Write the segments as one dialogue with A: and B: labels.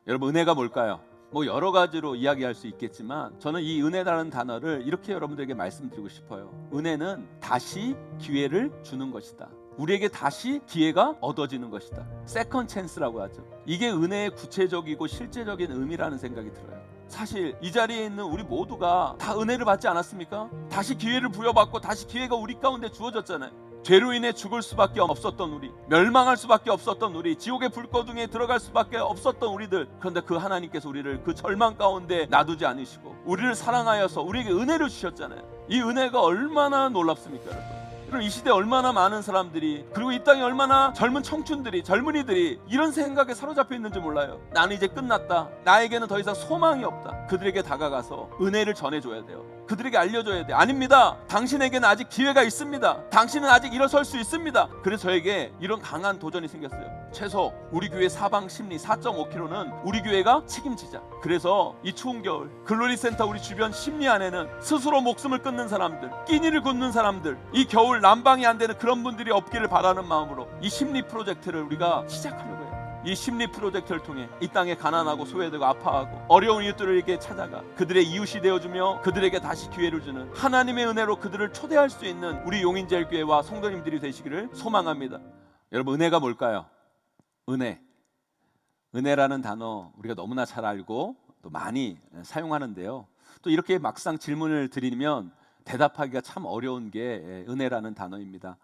A: 여러분, 은혜가 뭘까요? 뭐 여러 가지로 이야기할 수 있겠지만 저는 이 은혜라는 단어를 이렇게 여러분들에게 말씀드리고 싶어요. 은혜는 다시 기회를 주는 것이다. 우리에게 다시 기회가 얻어지는 것이다. 세컨 찬스라고 하죠. 이게 은혜의 구체적이고 실제적인 의미라는 생각이 들어요. 사실 이 자리에 있는 우리 모두가 다 은혜를 받지 않았습니까? 다시 기회를 부여받고 다시 기회가 우리 가운데 주어졌잖아요. 죄로 인해 죽을 수밖에 없었던 우리, 멸망할 수밖에 없었던 우리, 지옥의 불거둥에 들어갈 수밖에 없었던 우리들, 그런데 그 하나님께서 우리를 그 절망 가운데 놔두지 않으시고 우리를 사랑하여서 우리에게 은혜를 주셨잖아요. 이 은혜가 얼마나 놀랍습니까, 여러분? 이 시대에 얼마나 많은 사람들이, 그리고 이 땅에 얼마나 젊은 청춘들이, 젊은이들이 이런 생각에 사로잡혀 있는지 몰라요. 나는 이제 끝났다, 나에게는 더 이상 소망이 없다. 그들에게 다가가서 은혜를 전해줘야 돼요. 그들에게 알려줘야 돼요. 아닙니다, 당신에게는 아직 기회가 있습니다. 당신은 아직 일어설 수 있습니다. 그래서 저에게 이런 강한 도전이 생겼어요. 최소 우리 교회 사방 심리 4.5km는 우리 교회가 책임지자. 그래서 이 추운 겨울 글로리센터 우리 주변 심리 안에는 스스로 목숨을 끊는 사람들, 끼니를 굽는 사람들, 이 겨울 난방이 안 되는 그런 분들이 없기를 바라는 마음으로 이 심리 프로젝트를 우리가 시작하려고 해요. 이 심리 프로젝트를 통해 이 땅에 가난하고 소외되고 아파하고 어려운 이웃들에게 찾아가 그들의 이웃이 되어주며 그들에게 다시 기회를 주는 하나님의 은혜로 그들을 초대할 수 있는 우리 용인제일교회와 성도님들이 되시기를 소망합니다. 여러분, 은혜가 뭘까요? 은혜라는 단어 우리가 너무나 잘 알고 또 많이 사용하는데요. 또 이렇게 막상 질문을 드리면 대답하기가 참 어려운 게 은혜라는 단어입니다.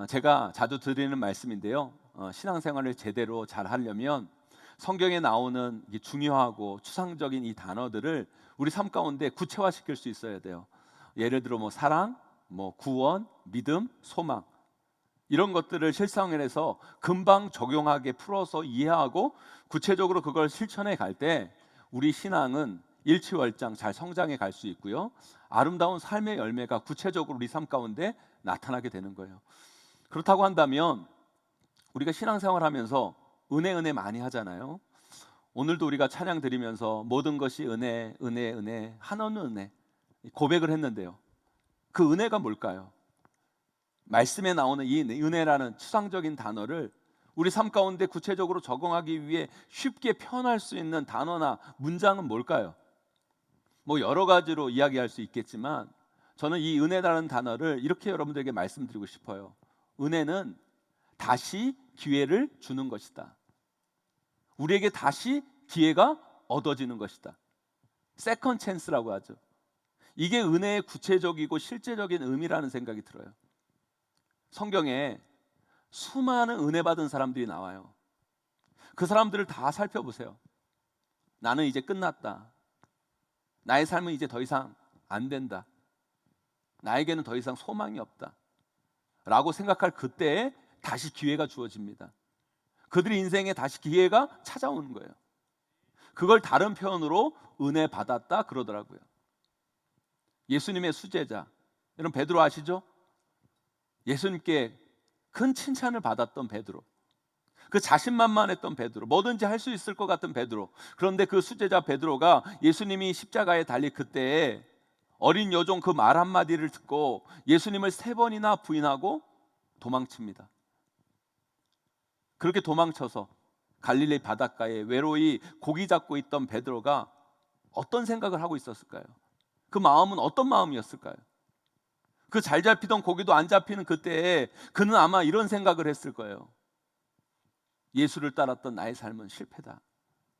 A: 제가 자주 드리는 말씀인데요. 신앙생활을 제대로 잘 하려면 성경에 나오는 중요하고 추상적인 이 단어들을 우리 삶 가운데 구체화시킬 수 있어야 돼요. 예를 들어 사랑, 구원, 믿음, 소망, 이런 것들을 실생활에서 금방 적용하게 풀어서 이해하고 구체적으로 그걸 실천해 갈 때 우리 신앙은 일취월장 잘 성장해 갈 수 있고요. 아름다운 삶의 열매가 구체적으로 우리 삶 가운데 나타나게 되는 거예요. 그렇다고 한다면 우리가 신앙생활하면서 은혜 많이 하잖아요. 오늘도 우리가 찬양 드리면서 모든 것이 은혜, 한없는 은혜 고백을 했는데요. 그 은혜가 뭘까요? 말씀에 나오는 이 은혜라는 추상적인 단어를 우리 삶 가운데 구체적으로 적용하기 위해 쉽게 표현할 수 있는 단어나 문장은 뭘까요? 여러 가지로 이야기할 수 있겠지만 저는 이 은혜라는 단어를 이렇게 여러분들에게 말씀드리고 싶어요. 은혜는 다시 기회를 주는 것이다. 우리에게 다시 기회가 얻어지는 것이다. 세컨 찬스라고 하죠. 이게 은혜의 구체적이고 실제적인 의미라는 생각이 들어요. 성경에 수많은 은혜 받은 사람들이 나와요. 그 사람들을 다 살펴보세요. 나는 이제 끝났다, 나의 삶은 이제 더 이상 안 된다, 나에게는 더 이상 소망이 없다 라고 생각할 그때에 다시 기회가 주어집니다. 그들의 인생에 다시 기회가 찾아오는 거예요. 그걸 다른 표현으로 은혜 받았다 그러더라고요. 예수님의 수제자, 여러분 베드로 아시죠? 예수님께 큰 칭찬을 받았던 베드로, 그 자신만만했던 베드로, 뭐든지 할 수 있을 것 같은 베드로. 그런데 그 수제자 베드로가 예수님이 십자가에 달릴 그때에 어린 여종 그 말 한마디를 듣고 예수님을 3번이나 부인하고 도망칩니다. 그렇게 도망쳐서 갈릴리 바닷가에 외로이 고기 잡고 있던 베드로가 어떤 생각을 하고 있었을까요? 그 마음은 어떤 마음이었을까요? 그 잘 잡히던 고기도 안 잡히는 그때에 그는 아마 이런 생각을 했을 거예요. 예수를 따랐던 나의 삶은 실패다,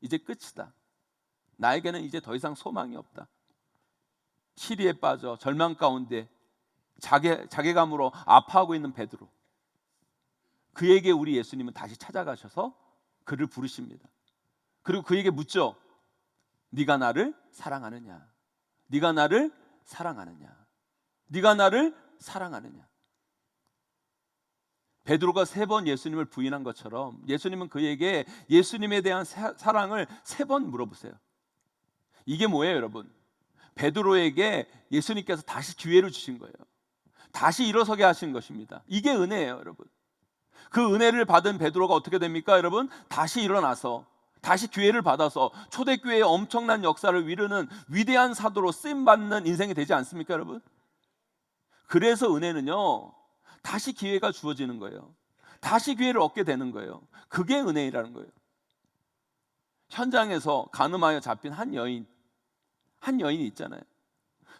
A: 이제 끝이다, 나에게는 이제 더 이상 소망이 없다. 시리에 빠져 절망 가운데 자괴감으로 아파하고 있는 베드로, 그에게 우리 예수님은 다시 찾아가셔서 그를 부르십니다. 그리고 그에게 묻죠. 네가 나를 사랑하느냐? 네가 나를 사랑하느냐? 네가 나를 사랑하느냐? 베드로가 3번 예수님을 부인한 것처럼 예수님은 그에게 예수님에 대한 사랑을 3번 물어보세요. 이게 뭐예요, 여러분? 베드로에게 예수님께서 다시 기회를 주신 거예요. 다시 일어서게 하신 것입니다. 이게 은혜예요, 여러분. 그 은혜를 받은 베드로가 어떻게 됩니까, 여러분? 다시 일어나서 다시 기회를 받아서 초대교회의 엄청난 역사를 이루는 위대한 사도로 쓰임받는 인생이 되지 않습니까, 여러분? 그래서 은혜는요, 다시 기회가 주어지는 거예요. 다시 기회를 얻게 되는 거예요. 그게 은혜라는 거예요. 현장에서 간음하여 잡힌 한 여인이 있잖아요.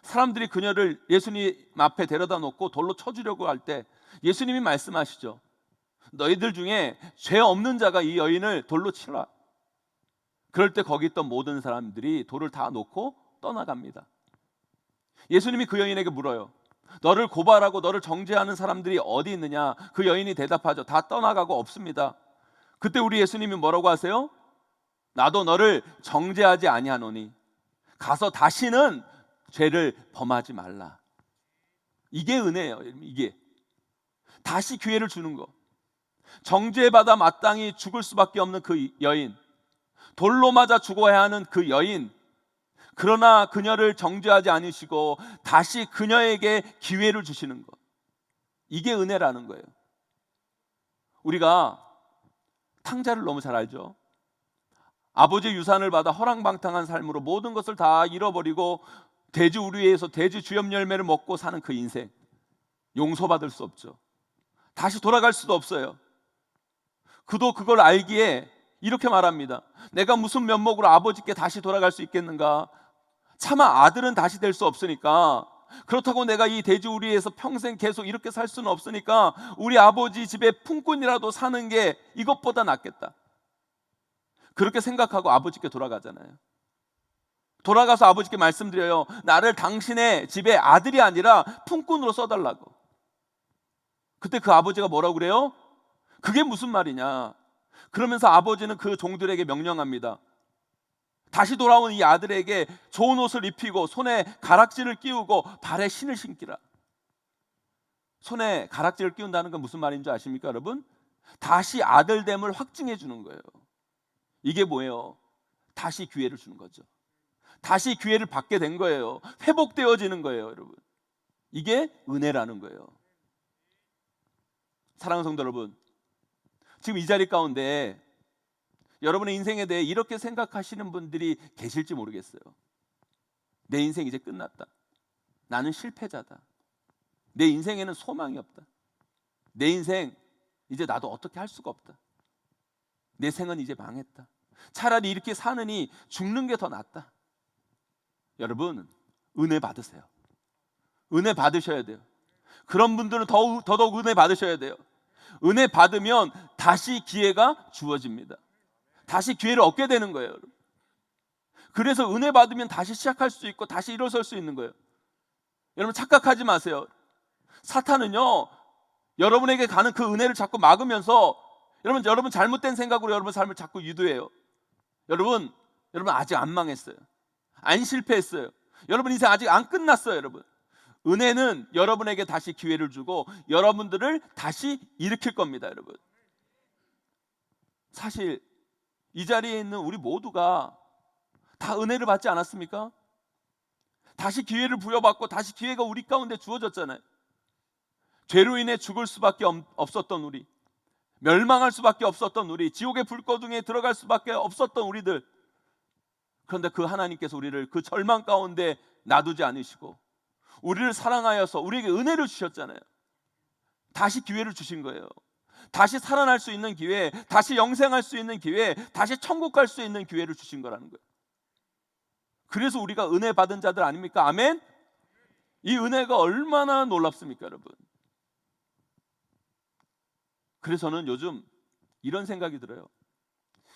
A: 사람들이 그녀를 예수님 앞에 데려다 놓고 돌로 쳐주려고 할 때 예수님이 말씀하시죠. 너희들 중에 죄 없는 자가 이 여인을 돌로 치라. 그럴 때 거기 있던 모든 사람들이 돌을 다 놓고 떠나갑니다. 예수님이 그 여인에게 물어요. 너를 고발하고 너를 정죄하는 사람들이 어디 있느냐? 그 여인이 대답하죠. 다 떠나가고 없습니다. 그때 우리 예수님이 뭐라고 하세요? 나도 너를 정죄하지 아니하노니 가서 다시는 죄를 범하지 말라. 이게 은혜예요. 이게 다시 기회를 주는 거. 정죄받아 마땅히 죽을 수밖에 없는 그 여인, 돌로 맞아 죽어야 하는 그 여인, 그러나 그녀를 정죄하지 않으시고 다시 그녀에게 기회를 주시는 것. 이게 은혜라는 거예요. 우리가 탕자를 너무 잘 알죠. 아버지의 유산을 받아 허랑방탕한 삶으로 모든 것을 다 잃어버리고 돼지우리에서 돼지 주엽 열매를 먹고 사는 그 인생, 용서받을 수 없죠. 다시 돌아갈 수도 없어요. 그도 그걸 알기에 이렇게 말합니다. 내가 무슨 면목으로 아버지께 다시 돌아갈 수 있겠는가? 차마 아들은 다시 될 수 없으니까, 그렇다고 내가 이 돼지우리에서 평생 계속 이렇게 살 수는 없으니까 우리 아버지 집에 품꾼이라도 사는 게 이것보다 낫겠다. 그렇게 생각하고 아버지께 돌아가잖아요. 돌아가서 아버지께 말씀드려요. 나를 당신의 집에 아들이 아니라 품꾼으로 써달라고. 그때 그 아버지가 뭐라고 그래요? 그게 무슨 말이냐? 그러면서 아버지는 그 종들에게 명령합니다. 다시 돌아온 이 아들에게 좋은 옷을 입히고 손에 가락지를 끼우고 발에 신을 신기라. 손에 가락지를 끼운다는 건 무슨 말인 줄 아십니까, 여러분? 다시 아들됨을 확증해 주는 거예요. 이게 뭐예요? 다시 기회를 주는 거죠. 다시 기회를 받게 된 거예요. 회복되어지는 거예요, 여러분. 이게 은혜라는 거예요. 사랑하는 성도 여러분, 지금 이 자리 가운데 여러분의 인생에 대해 이렇게 생각하시는 분들이 계실지 모르겠어요. 내 인생 이제 끝났다. 나는 실패자다. 내 인생에는 소망이 없다. 내 인생 이제 나도 어떻게 할 수가 없다. 내 생은 이제 망했다. 차라리 이렇게 사느니 죽는 게 더 낫다. 여러분, 은혜 받으세요. 은혜 받으셔야 돼요. 그런 분들은 더더욱 은혜 받으셔야 돼요. 은혜 받으면 다시 기회가 주어집니다. 다시 기회를 얻게 되는 거예요, 여러분. 그래서 은혜 받으면 다시 시작할 수 있고 다시 일어설 수 있는 거예요. 여러분, 착각하지 마세요. 사탄은요, 여러분에게 가는 그 은혜를 자꾸 막으면서 여러분 잘못된 생각으로 여러분 삶을 자꾸 유도해요. 여러분 아직 안 망했어요. 안 실패했어요. 여러분 인생 아직 안 끝났어요, 여러분. 은혜는 여러분에게 다시 기회를 주고 여러분들을 다시 일으킬 겁니다, 여러분. 사실 이 자리에 있는 우리 모두가 다 은혜를 받지 않았습니까? 다시 기회를 부여받고 다시 기회가 우리 가운데 주어졌잖아요. 죄로 인해 죽을 수밖에 없었던 우리, 멸망할 수밖에 없었던 우리, 지옥의 불거둥에 들어갈 수밖에 없었던 우리들. 그런데 그 하나님께서 우리를 그 절망 가운데 놔두지 않으시고 우리를 사랑하여서 우리에게 은혜를 주셨잖아요. 다시 기회를 주신 거예요. 다시 살아날 수 있는 기회, 다시 영생할 수 있는 기회, 다시 천국 갈 수 있는 기회를 주신 거라는 거예요. 그래서 우리가 은혜 받은 자들 아닙니까? 아멘? 이 은혜가 얼마나 놀랍습니까, 여러분? 그래서 저는 요즘 이런 생각이 들어요.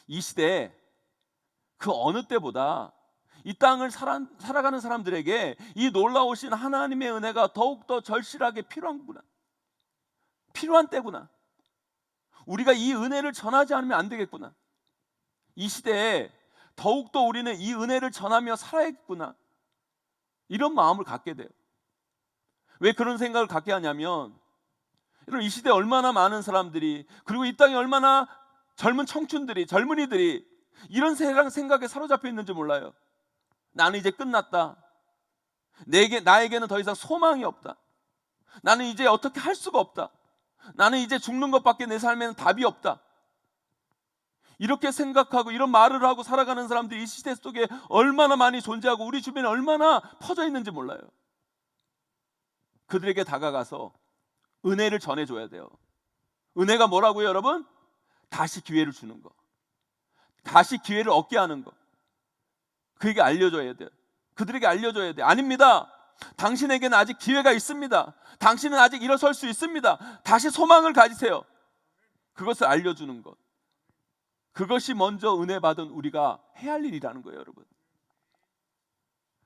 A: 이 시대에 그 어느 때보다 이 땅을 살아가는 사람들에게 이 놀라우신 하나님의 은혜가 더욱더 절실하게 필요한구나. 필요한 때구나. 우리가 이 은혜를 전하지 않으면 안 되겠구나. 이 시대에 더욱더 우리는 이 은혜를 전하며 살아야겠구나. 이런 마음을 갖게 돼요. 왜 그런 생각을 갖게 하냐면, 여러분, 이 시대에 얼마나 많은 사람들이, 그리고 이 땅에 얼마나 젊은 청춘들이, 젊은이들이 이런 생각에 사로잡혀 있는지 몰라요. 나는 이제 끝났다. 나에게는 더 이상 소망이 없다. 나는 이제 어떻게 할 수가 없다. 나는 이제 죽는 것밖에 내 삶에는 답이 없다. 이렇게 생각하고 이런 말을 하고 살아가는 사람들이 이 시대 속에 얼마나 많이 존재하고 우리 주변에 얼마나 퍼져 있는지 몰라요. 그들에게 다가가서 은혜를 전해줘야 돼요. 은혜가 뭐라고요, 여러분? 다시 기회를 주는 거. 다시 기회를 얻게 하는 것. 그에게 알려줘야 돼요. 그들에게 알려줘야 돼요. 아닙니다. 당신에게는 아직 기회가 있습니다. 당신은 아직 일어설 수 있습니다. 다시 소망을 가지세요. 그것을 알려주는 것. 그것이 먼저 은혜 받은 우리가 해야 할 일이라는 거예요, 여러분.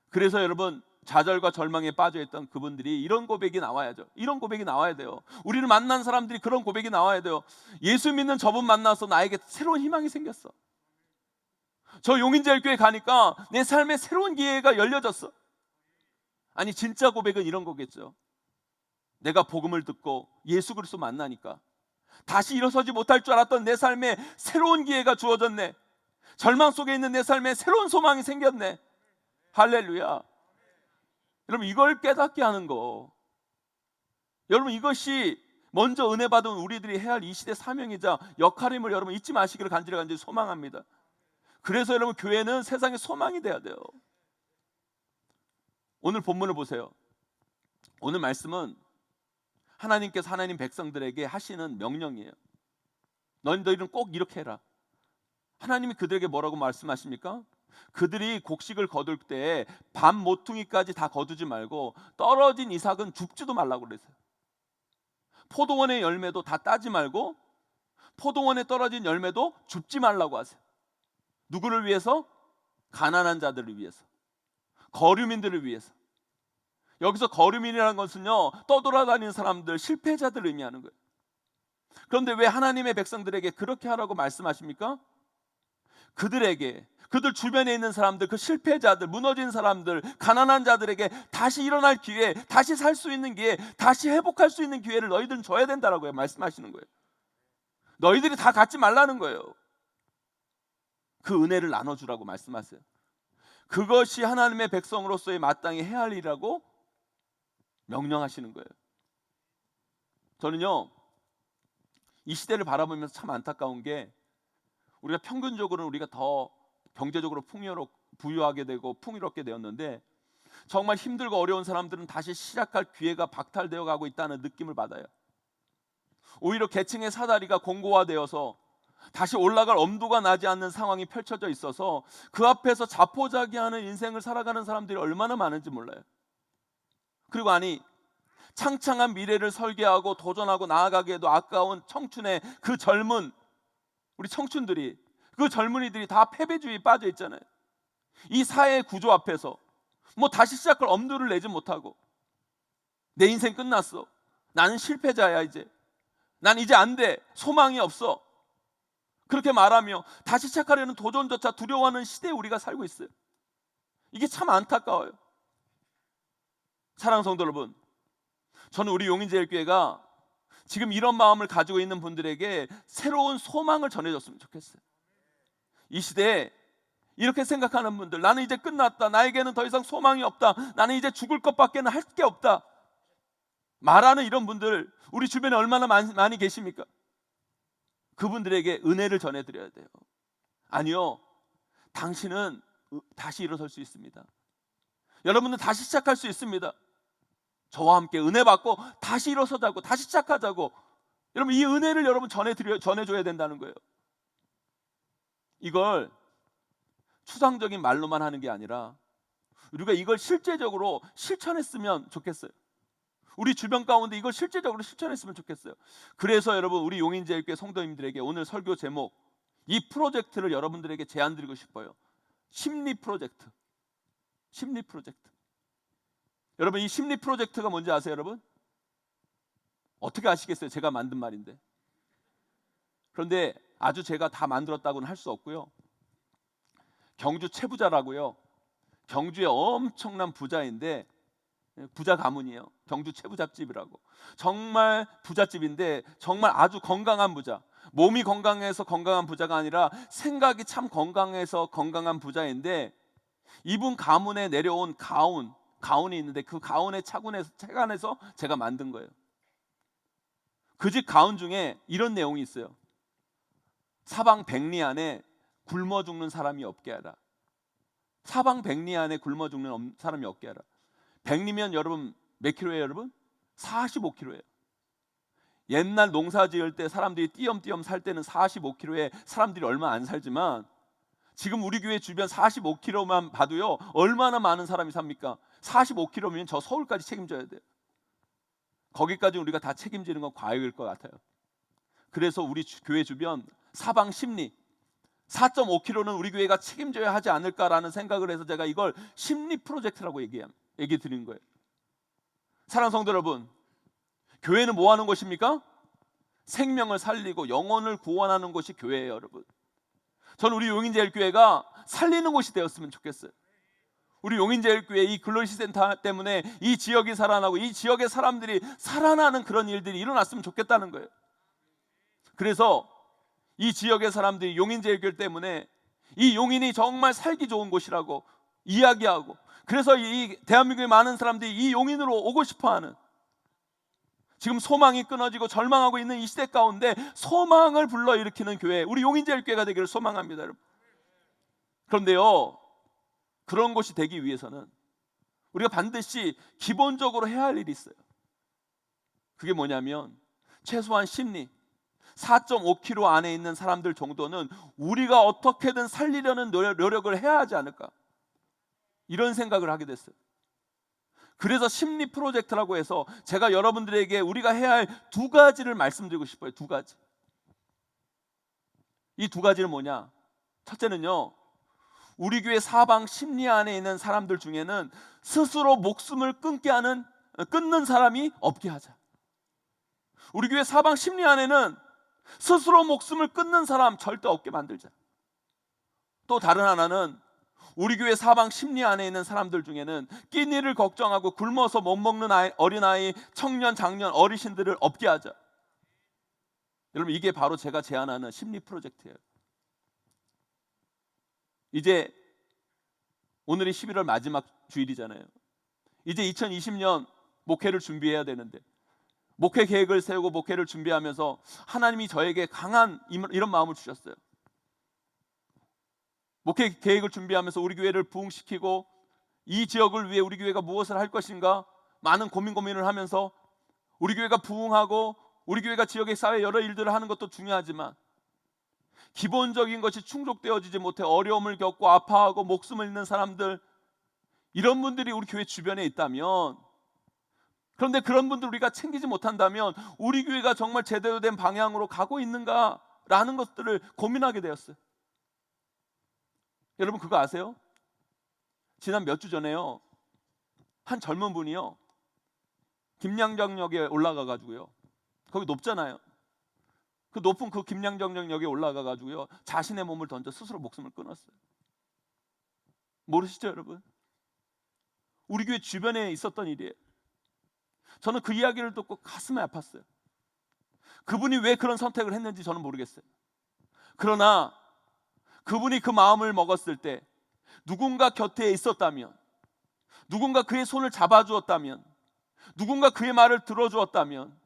A: 그래서 여러분, 좌절과 절망에 빠져있던 그분들이 이런 고백이 나와야죠. 이런 고백이 나와야 돼요. 우리를 만난 사람들이 그런 고백이 나와야 돼요. 예수 믿는 저분 만나서 나에게 새로운 희망이 생겼어. 저 용인제일교회 가니까 내 삶에 새로운 기회가 열려졌어. 아니, 진짜 고백은 이런 거겠죠. 내가 복음을 듣고 예수 그리스도 만나니까 다시 일어서지 못할 줄 알았던 내 삶에 새로운 기회가 주어졌네. 절망 속에 있는 내 삶에 새로운 소망이 생겼네. 할렐루야. 여러분, 이걸 깨닫게 하는 거, 여러분, 이것이 먼저 은혜 받은 우리들이 해야 할 이 시대 사명이자 역할임을 여러분 잊지 마시기를 간절히 소망합니다. 그래서 여러분, 교회는 세상의 소망이 돼야 돼요. 오늘 본문을 보세요. 오늘 말씀은 하나님께서 하나님 백성들에게 하시는 명령이에요. 너희들은 꼭 이렇게 해라. 하나님이 그들에게 뭐라고 말씀하십니까? 그들이 곡식을 거둘 때 밤 모퉁이까지 다 거두지 말고 떨어진 이삭은 줍지도 말라고 그랬어요. 포도원의 열매도 다 따지 말고 포도원에 떨어진 열매도 줍지 말라고 하세요. 누구를 위해서? 가난한 자들을 위해서, 거류민들을 위해서. 여기서 거류민이라는 것은요, 떠돌아다니는 사람들, 실패자들을 의미하는 거예요. 그런데 왜 하나님의 백성들에게 그렇게 하라고 말씀하십니까? 그들에게, 그들 주변에 있는 사람들, 그 실패자들, 무너진 사람들, 가난한 자들에게 다시 일어날 기회, 다시 살 수 있는 기회, 다시 회복할 수 있는 기회를 너희들은 줘야 된다라고 말씀하시는 거예요. 너희들이 다 갖지 말라는 거예요. 그 은혜를 나눠주라고 말씀하세요. 그것이 하나님의 백성으로서의 마땅히 해야 할 일이라고 명령하시는 거예요. 저는요, 이 시대를 바라보면서 참 안타까운 게, 우리가 평균적으로는 우리가 더 경제적으로 부유하게 되고 풍요롭게 되었는데, 정말 힘들고 어려운 사람들은 다시 시작할 기회가 박탈되어 가고 있다는 느낌을 받아요. 오히려 계층의 사다리가 공고화되어서 다시 올라갈 엄두가 나지 않는 상황이 펼쳐져 있어서 그 앞에서 자포자기하는 인생을 살아가는 사람들이 얼마나 많은지 몰라요. 그리고 창창한 미래를 설계하고 도전하고 나아가게 해도 아까운 청춘의 그 젊은 우리 청춘들이, 그 젊은이들이 다 패배주의에 빠져 있잖아요. 이 사회 구조 앞에서 다시 시작할 엄두를 내지 못하고, 내 인생 끝났어, 나는 실패자야, 난 이제 안 돼, 소망이 없어, 그렇게 말하며 다시 시작하려는 도전조차 두려워하는 시대에 우리가 살고 있어요. 이게 참 안타까워요. 사랑하는 성도 여러분, 저는 우리 용인제일교회가 지금 이런 마음을 가지고 있는 분들에게 새로운 소망을 전해줬으면 좋겠어요. 이 시대에 이렇게 생각하는 분들, 나는 이제 끝났다, 나에게는 더 이상 소망이 없다, 나는 이제 죽을 것밖에 할 게 없다 말하는 이런 분들 우리 주변에 얼마나 많이 계십니까? 그분들에게 은혜를 전해드려야 돼요. 아니요, 당신은 다시 일어설 수 있습니다. 여러분은 다시 시작할 수 있습니다. 저와 함께 은혜 받고 다시 일어서자고, 다시 시작하자고. 여러분, 이 은혜를 여러분 전해줘야 된다는 거예요. 이걸 추상적인 말로만 하는 게 아니라 우리가 이걸 실제적으로 실천했으면 좋겠어요. 우리 주변 가운데 이걸 실제적으로 실천했으면 좋겠어요. 그래서 여러분, 우리 용인제일교회 성도님들에게 오늘 설교 제목, 이 프로젝트를 여러분들에게 제안드리고 싶어요. 심리 프로젝트. 심리 프로젝트. 여러분, 이 심리 프로젝트가 뭔지 아세요, 여러분? 어떻게 아시겠어요? 제가 만든 말인데. 그런데 아주 제가 다 만들었다고는 할 수 없고요. 경주 최부자라고요, 경주의 엄청난 부자인데, 부자 가문이에요. 경주 최부잣집이라고. 정말 부잣집인데 정말 아주 건강한 부자, 몸이 건강해서 건강한 부자가 아니라 생각이 참 건강해서 건강한 부자인데, 이분 가문에 내려온 가운이 있는데 그 가운의 체관에서 제가 만든 거예요. 그 집 가운 중에 이런 내용이 있어요. 사방 백리 안에 굶어 죽는 사람이 없게 하라. 사방 백리 안에 굶어 죽는 사람이 없게 하라. 백리면 여러분 몇 킬로예요, 여러분? 45킬로예요. 옛날 농사 지을 때 사람들이 띄엄띄엄 살 때는 45킬로에 사람들이 얼마 안 살지만 지금 우리 교회 주변 45km만 봐도요, 얼마나 많은 사람이 삽니까? 45km면 저 서울까지 책임져야 돼요. 거기까지 우리가 다 책임지는 건 과욕일 것 같아요. 그래서 우리 교회 주변 사방 심리 4.5km는 우리 교회가 책임져야 하지 않을까라는 생각을 해서 제가 이걸 심리 프로젝트라고 얘기 드리는 거예요. 사랑하는 성도 여러분, 교회는 뭐 하는 것입니까? 생명을 살리고 영혼을 구원하는 것이 교회예요, 여러분. 저는 우리 용인제일교회가 살리는 곳이 되었으면 좋겠어요. 우리 용인제일교회 이 글로시 센터 때문에 이 지역이 살아나고 이 지역의 사람들이 살아나는 그런 일들이 일어났으면 좋겠다는 거예요. 그래서 이 지역의 사람들이 용인제일교회 때문에 이 용인이 정말 살기 좋은 곳이라고 이야기하고, 그래서 이 대한민국의 많은 사람들이 이 용인으로 오고 싶어하는, 지금 소망이 끊어지고 절망하고 있는 이 시대 가운데 소망을 불러일으키는 교회, 우리 용인제일교회가 되기를 소망합니다, 여러분. 그런데요, 그런 곳이 되기 위해서는 우리가 반드시 기본적으로 해야 할 일이 있어요. 그게 뭐냐면 최소한 심리 4.5km 안에 있는 사람들 정도는 우리가 어떻게든 살리려는 노력을 해야 하지 않을까, 이런 생각을 하게 됐어요. 그래서 심리 프로젝트라고 해서 제가 여러분들에게 우리가 해야 할 두 가지를 말씀드리고 싶어요. 두 가지. 이 두 가지는 뭐냐? 첫째는요, 우리 교회 사방 심리 안에 있는 사람들 중에는 스스로 목숨을 끊는 사람이 없게 하자. 우리 교회 사방 심리 안에는 스스로 목숨을 끊는 사람 절대 없게 만들자. 또 다른 하나는 우리 교회 사방 심리 안에 있는 사람들 중에는 끼니를 걱정하고 굶어서 못 먹는 어린아이, 청년, 장년, 어르신들을 없게 하자. 여러분, 이게 바로 제가 제안하는 심리 프로젝트예요. 이제 오늘이 11월 마지막 주일이잖아요. 이제 2020년 목회를 준비해야 되는데, 목회 계획을 세우고 목회를 준비하면서 하나님이 저에게 강한 이런 마음을 주셨어요. 목회 계획을 준비하면서 우리 교회를 부흥시키고 이 지역을 위해 우리 교회가 무엇을 할 것인가 많은 고민을 하면서 우리 교회가 부흥하고 우리 교회가 지역의 사회 여러 일들을 하는 것도 중요하지만 기본적인 것이 충족되어지지 못해 어려움을 겪고 아파하고 목숨을 잃는 사람들, 이런 분들이 우리 교회 주변에 있다면, 그런데 그런 분들 우리가 챙기지 못한다면 우리 교회가 정말 제대로 된 방향으로 가고 있는가라는 것들을 고민하게 되었어요. 여러분, 그거 아세요? 지난 몇 주 전에요, 한 젊은 분이요, 김양정역에 올라가가지고요, 거기 높잖아요. 그 높은 그 김양정역에 올라가가지고요, 자신의 몸을 던져 스스로 목숨을 끊었어요. 모르시죠, 여러분? 우리 교회 주변에 있었던 일이에요. 저는 그 이야기를 듣고 가슴이 아팠어요. 그분이 왜 그런 선택을 했는지 저는 모르겠어요. 그러나 그분이 그 마음을 먹었을 때 누군가 곁에 있었다면, 누군가 그의 손을 잡아주었다면, 누군가 그의 말을 들어주었다면,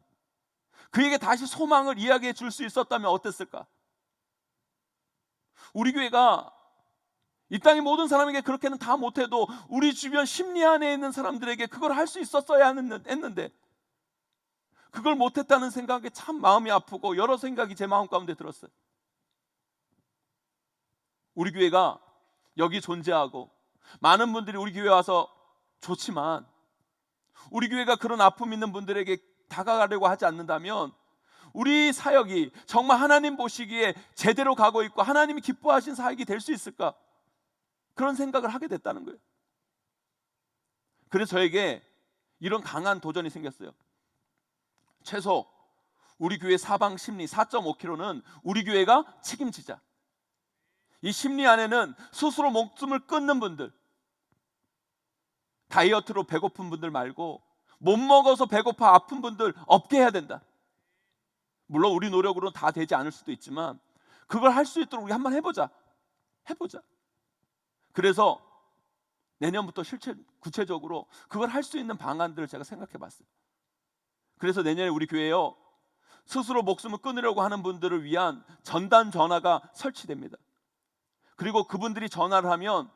A: 그에게 다시 소망을 이야기해 줄 수 있었다면 어땠을까? 우리 교회가 이 땅의 모든 사람에게 그렇게는 다 못해도 우리 주변 심리 안에 있는 사람들에게 그걸 할 수 있었어야 했는데 그걸 못했다는 생각에 참 마음이 아프고 여러 생각이 제 마음 가운데 들었어요. 우리 교회가 여기 존재하고 많은 분들이 우리 교회 와서 좋지만 우리 교회가 그런 아픔 있는 분들에게 다가가려고 하지 않는다면 우리 사역이 정말 하나님 보시기에 제대로 가고 있고 하나님이 기뻐하신 사역이 될 수 있을까? 그런 생각을 하게 됐다는 거예요. 그래서 저에게 이런 강한 도전이 생겼어요. 최소 우리 교회 사방 심리 4.5km는 우리 교회가 책임지자. 이 심리 안에는 스스로 목숨을 끊는 분들, 다이어트로 배고픈 분들 말고 못 먹어서 배고파 아픈 분들 없게 해야 된다. 물론 우리 노력으로는 다 되지 않을 수도 있지만 그걸 할 수 있도록 우리 한번 해보자. 그래서 내년부터 구체적으로 그걸 할 수 있는 방안들을 제가 생각해 봤어요. 그래서 내년에 우리 교회에요, 스스로 목숨을 끊으려고 하는 분들을 위한 전단 전화가 설치됩니다. 그리고 그분들이 전화를 하면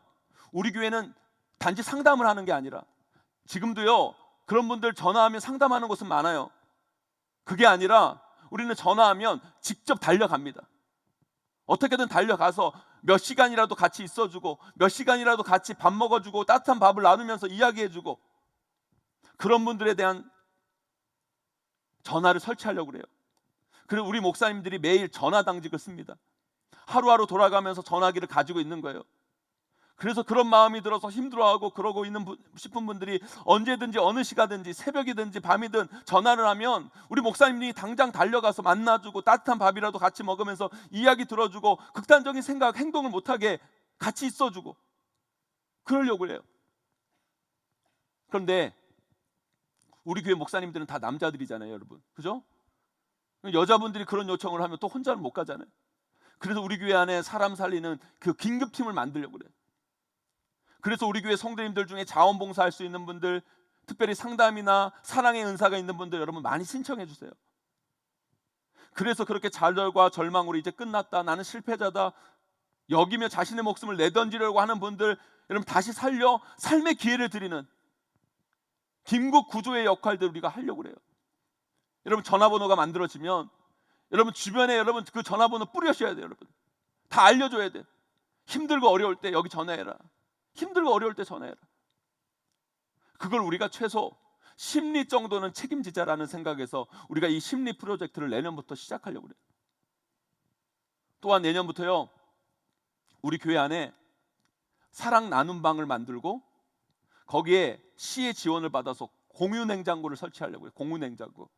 A: 우리 교회는 단지 상담을 하는 게 아니라, 지금도요 그런 분들 전화하면 상담하는 곳은 많아요. 그게 아니라 우리는 전화하면 직접 달려갑니다. 어떻게든 달려가서 몇 시간이라도 같이 있어주고 몇 시간이라도 같이 밥 먹어주고 따뜻한 밥을 나누면서 이야기해주고 그런 분들에 대한 전화를 설치하려고 그래요. 그리고 우리 목사님들이 매일 전화 당직을 씁니다. 하루하루 돌아가면서 전화기를 가지고 있는 거예요. 그래서 그런 마음이 들어서 힘들어하고 그러고 있는 싶은 분들이 언제든지 어느 시간든지 새벽이든지 밤이든 전화를 하면 우리 목사님이 당장 달려가서 만나주고 따뜻한 밥이라도 같이 먹으면서 이야기 들어주고 극단적인 생각, 행동을 못하게 같이 있어주고 그러려고 해요. 그런데 우리 교회 목사님들은 다 남자들이잖아요, 여러분. 그죠? 여자분들이 그런 요청을 하면 또 혼자는 못 가잖아요. 그래서 우리 교회 안에 사람 살리는 그 긴급팀을 만들려고 그래요. 그래서 우리 교회 성도님들 중에 자원봉사할 수 있는 분들, 특별히 상담이나 사랑의 은사가 있는 분들 여러분 많이 신청해 주세요. 그래서 그렇게 좌절과 절망으로 이제 끝났다, 나는 실패자다 여기며 자신의 목숨을 내던지려고 하는 분들 여러분 다시 살려 삶의 기회를 드리는 긴급 구조의 역할들 우리가 하려고 그래요. 여러분 전화번호가 만들어지면 여러분 주변에 여러분 그 전화번호 뿌려셔야 돼요. 여러분 다 알려줘야 돼. 힘들고 어려울 때 여기 전화해라. 힘들고 어려울 때 전화해라. 그걸 우리가 최소 심리 정도는 책임지자라는 생각에서 우리가 이 심리 프로젝트를 내년부터 시작하려고 그래요. 또한 내년부터요 우리 교회 안에 사랑 나눔 방을 만들고 거기에 시의 지원을 받아서 공유 냉장고를 설치하려고 해요. 공유 냉장고.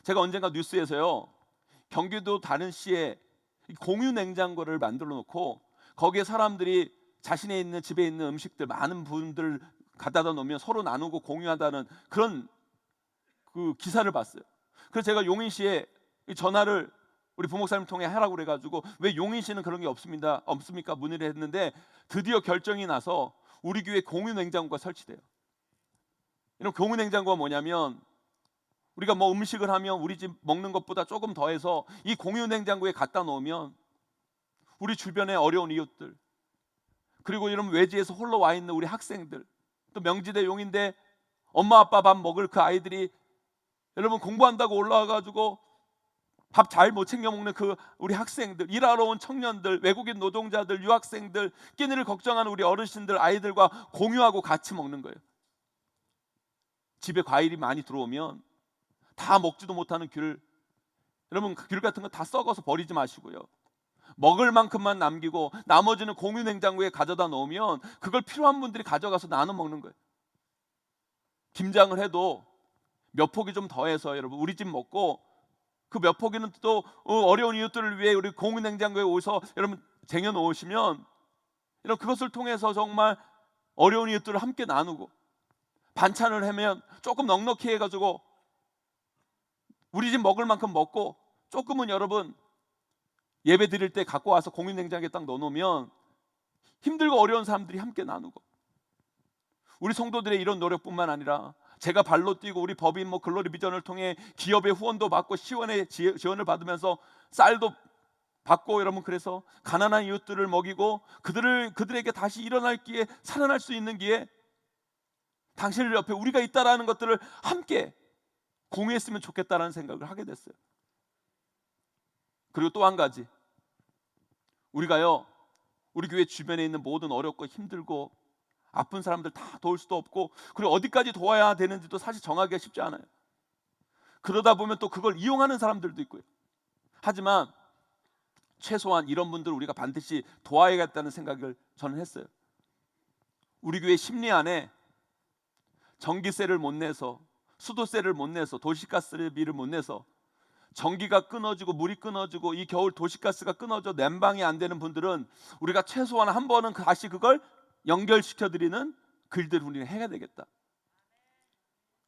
A: 제가 언젠가 뉴스에서요 경기도 다른 시에 공유 냉장고를 만들어 놓고 거기에 사람들이 자신의 있는 집에 있는 음식들 많은 분들 갖다다 놓으면 서로 나누고 공유한다는 그런 그 기사를 봤어요. 그래서 제가 용인시에 전화를 우리 부목사님 통해 하라고 그래가지고 왜 용인시는 그런 게 없습니까 문의를 했는데 드디어 결정이 나서 우리 교회 공유 냉장고가 설치돼요. 이런 공유 냉장고가 뭐냐면 우리가 뭐 음식을 하면 우리 집 먹는 것보다 조금 더해서 이 공유 냉장고에 갖다 놓으면 우리 주변의 어려운 이웃들 그리고 이런 외지에서 홀로 와 있는 우리 학생들 또 명지대 용인대 엄마 아빠 밥 먹을 그 아이들이 여러분 공부한다고 올라와가지고 밥 잘 못 챙겨 먹는 그 우리 학생들 일하러 온 청년들 외국인 노동자들 유학생들 끼니를 걱정하는 우리 어르신들 아이들과 공유하고 같이 먹는 거예요. 집에 과일이 많이 들어오면 다 먹지도 못하는 귤 여러분 그 귤 같은 거 다 썩어서 버리지 마시고요. 먹을 만큼만 남기고 나머지는 공유 냉장고에 가져다 놓으면 그걸 필요한 분들이 가져가서 나눠 먹는 거예요. 김장을 해도 몇 포기 좀 더해서 여러분 우리 집 먹고 그 몇 포기는 또 어려운 이웃들을 위해 우리 공유 냉장고에 오셔서 여러분 쟁여 놓으시면 여러분 그것을 통해서 정말 어려운 이웃들을 함께 나누고 반찬을 하면 조금 넉넉히 해가지고 우리 집 먹을 만큼 먹고 조금은 여러분 예배 드릴 때 갖고 와서 공유 냉장고에 딱 넣어놓으면 힘들고 어려운 사람들이 함께 나누고 우리 성도들의 이런 노력뿐만 아니라 제가 발로 뛰고 우리 법인 글로리 비전을 통해 기업의 후원도 받고 시원의 지원을 받으면서 쌀도 받고 여러분 그래서 가난한 이웃들을 먹이고 그들에게 다시 일어날 기회 살아날 수 있는 기회 당신들 옆에 우리가 있다라는 것들을 함께 공유했으면 좋겠다라는 생각을 하게 됐어요. 그리고 또 한 가지 우리가요 우리 교회 주변에 있는 모든 어렵고 힘들고 아픈 사람들 다 도울 수도 없고 그리고 어디까지 도와야 되는지도 사실 정하기가 쉽지 않아요. 그러다 보면 또 그걸 이용하는 사람들도 있고요. 하지만 최소한 이런 분들 우리가 반드시 도와야겠다는 생각을 저는 했어요. 우리 교회 심리 안에 전기세를 못 내서 수도세를 못 내서 도시가스비를 못 내서 전기가 끊어지고 물이 끊어지고 이 겨울 도시가스가 끊어져 난방이 안 되는 분들은 우리가 최소한 한 번은 다시 그걸 연결시켜드리는 글들을 우리가 해야 되겠다.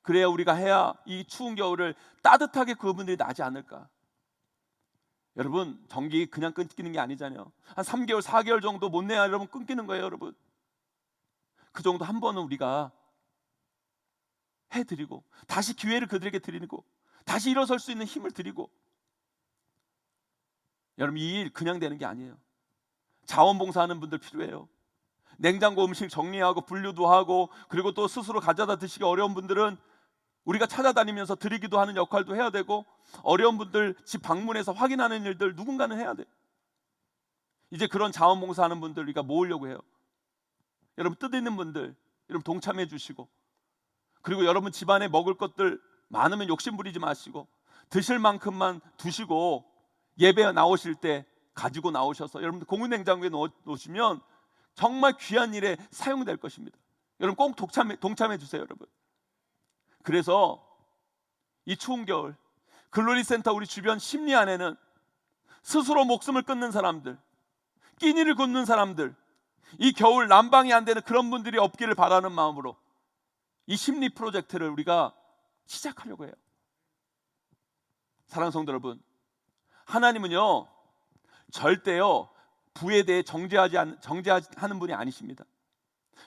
A: 그래야 우리가 해야 이 추운 겨울을 따뜻하게 그분들이 나지 않을까. 여러분 전기 그냥 끊기는 게 아니잖아요. 한 3개월 4개월 정도 못 내야 여러분 끊기는 거예요. 여러분 그 정도 한 번은 우리가 해드리고 다시 기회를 그들에게 드리고 다시 일어설 수 있는 힘을 드리고 여러분 이 일 그냥 되는 게 아니에요. 자원봉사하는 분들 필요해요. 냉장고 음식 정리하고 분류도 하고 그리고 또 스스로 가져다 드시기 어려운 분들은 우리가 찾아다니면서 드리기도 하는 역할도 해야 되고 어려운 분들 집 방문해서 확인하는 일들 누군가는 해야 돼. 이제 그런 자원봉사하는 분들 우리가 모으려고 해요. 여러분 뜻 있는 분들 여러분 동참해 주시고, 그리고 여러분 집안에 먹을 것들 많으면 욕심 부리지 마시고 드실 만큼만 두시고 예배 나오실 때 가지고 나오셔서 여러분들 공유냉장고에 놓으시면 정말 귀한 일에 사용될 것입니다. 여러분 꼭 동참해 주세요, 여러분. 그래서 이 추운 겨울 글로리센터 우리 주변 심리 안에는 스스로 목숨을 끊는 사람들, 끼니를 굽는 사람들, 이 겨울 난방이 안 되는 그런 분들이 없기를 바라는 마음으로 이 심리 프로젝트를 우리가 시작하려고 해요. 사랑하는 성도 여러분, 하나님은요 절대요 부에 대해 정죄하는 분이 아니십니다.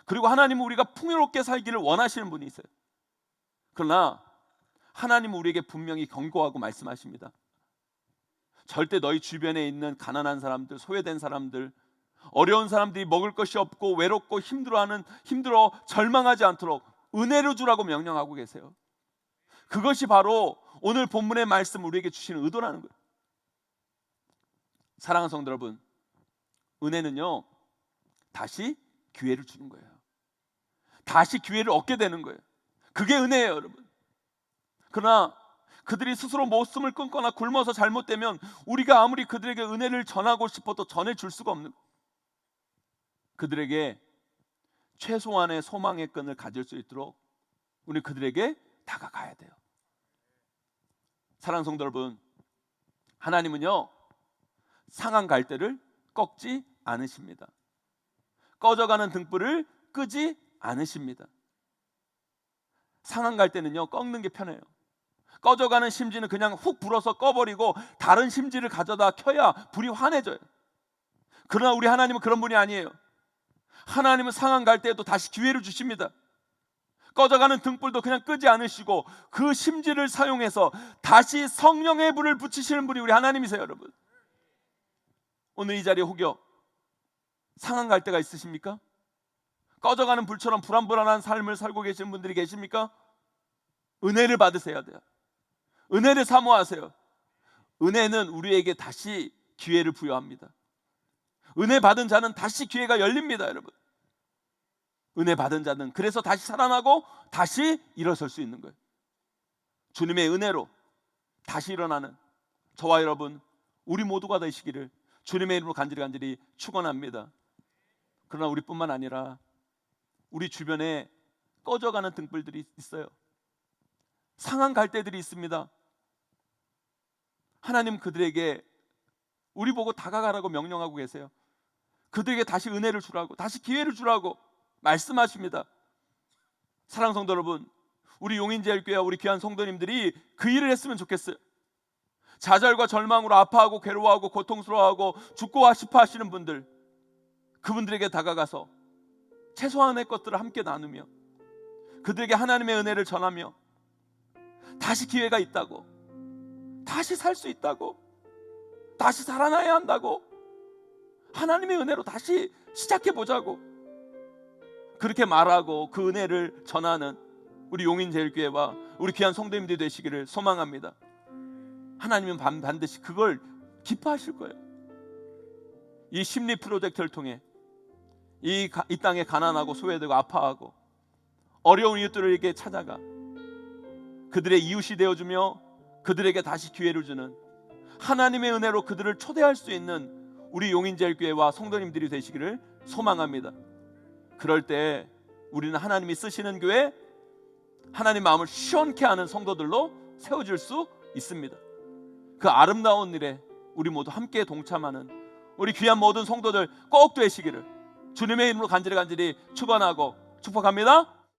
A: 그리고 하나님은 우리가 풍요롭게 살기를 원하시는 분이 있어요. 그러나 하나님은 우리에게 분명히 경고하고 말씀하십니다. 절대 너희 주변에 있는 가난한 사람들, 소외된 사람들, 어려운 사람들이 먹을 것이 없고 외롭고 힘들어 절망하지 않도록 은혜를 주라고 명령하고 계세요. 그것이 바로 오늘 본문의 말씀 우리에게 주시는 의도라는 거예요. 사랑하는 성도 여러분, 은혜는요 다시 기회를 주는 거예요. 다시 기회를 얻게 되는 거예요. 그게 은혜예요, 여러분. 그러나 그들이 스스로 목숨을 끊거나 굶어서 잘못되면 우리가 아무리 그들에게 은혜를 전하고 싶어도 전해줄 수가 없는 거예요. 그들에게 최소한의 소망의 끈을 가질 수 있도록 우리 그들에게 다가가야 돼요. 사랑하는 성도 여러분, 하나님은요 상한 갈대를 꺾지 않으십니다. 꺼져가는 등불을 끄지 않으십니다. 상한 갈대는요 꺾는 게 편해요. 꺼져가는 심지는 그냥 훅 불어서 꺼버리고 다른 심지를 가져다 켜야 불이 환해져요. 그러나 우리 하나님은 그런 분이 아니에요. 하나님은 상한 갈대에도 다시 기회를 주십니다. 꺼져가는 등불도 그냥 끄지 않으시고 그 심지를 사용해서 다시 성령의 불을 붙이시는 분이 우리 하나님이세요, 여러분. 오늘 이 자리에 혹여 상한 갈대가 있으십니까? 꺼져가는 불처럼 불안불안한 삶을 살고 계시는 분들이 계십니까? 은혜를 받으셔야 돼요. 은혜를 사모하세요. 은혜는 우리에게 다시 기회를 부여합니다. 은혜 받은 자는 다시 기회가 열립니다, 여러분. 은혜 받은 자는 그래서 다시 살아나고 다시 일어설 수 있는 거예요. 주님의 은혜로 다시 일어나는 저와 여러분, 우리 모두가 되시기를 주님의 이름으로 간절히 축원합니다. 그러나 우리뿐만 아니라 우리 주변에 꺼져가는 등불들이 있어요. 상한 갈대들이 있습니다. 하나님 그들에게 우리 보고 다가가라고 명령하고 계세요. 그들에게 다시 은혜를 주라고, 다시 기회를 주라고 말씀하십니다. 사랑하는 성도 여러분, 우리 용인제일교회와 우리 귀한 성도님들이 그 일을 했으면 좋겠어요. 좌절과 절망으로 아파하고 괴로워하고 고통스러워하고 죽고 싶어하시는 분들, 그분들에게 다가가서 최소한의 것들을 함께 나누며 그들에게 하나님의 은혜를 전하며 다시 기회가 있다고, 다시 살 수 있다고, 다시 살아나야 한다고, 하나님의 은혜로 다시 시작해보자고 그렇게 말하고 그 은혜를 전하는 우리 용인제일교회와 우리 귀한 성도님들이 되시기를 소망합니다. 하나님은 반드시 그걸 기뻐하실 거예요. 이 심리 프로젝트를 통해 이 땅에 가난하고 소외되고 아파하고 어려운 이웃들에게 찾아가 그들의 이웃이 되어주며 그들에게 다시 기회를 주는 하나님의 은혜로 그들을 초대할 수 있는 우리 용인제일교회와 성도님들이 되시기를 소망합니다. 그럴 때 우리는 하나님이 쓰시는 교회, 하나님 마음을 시원케 하는 성도들로 세워질 수 있습니다. 그 아름다운 일에 우리 모두 함께 동참하는 우리 귀한 모든 성도들 꼭 되시기를 주님의 이름으로 간절히 축원하고 축복합니다.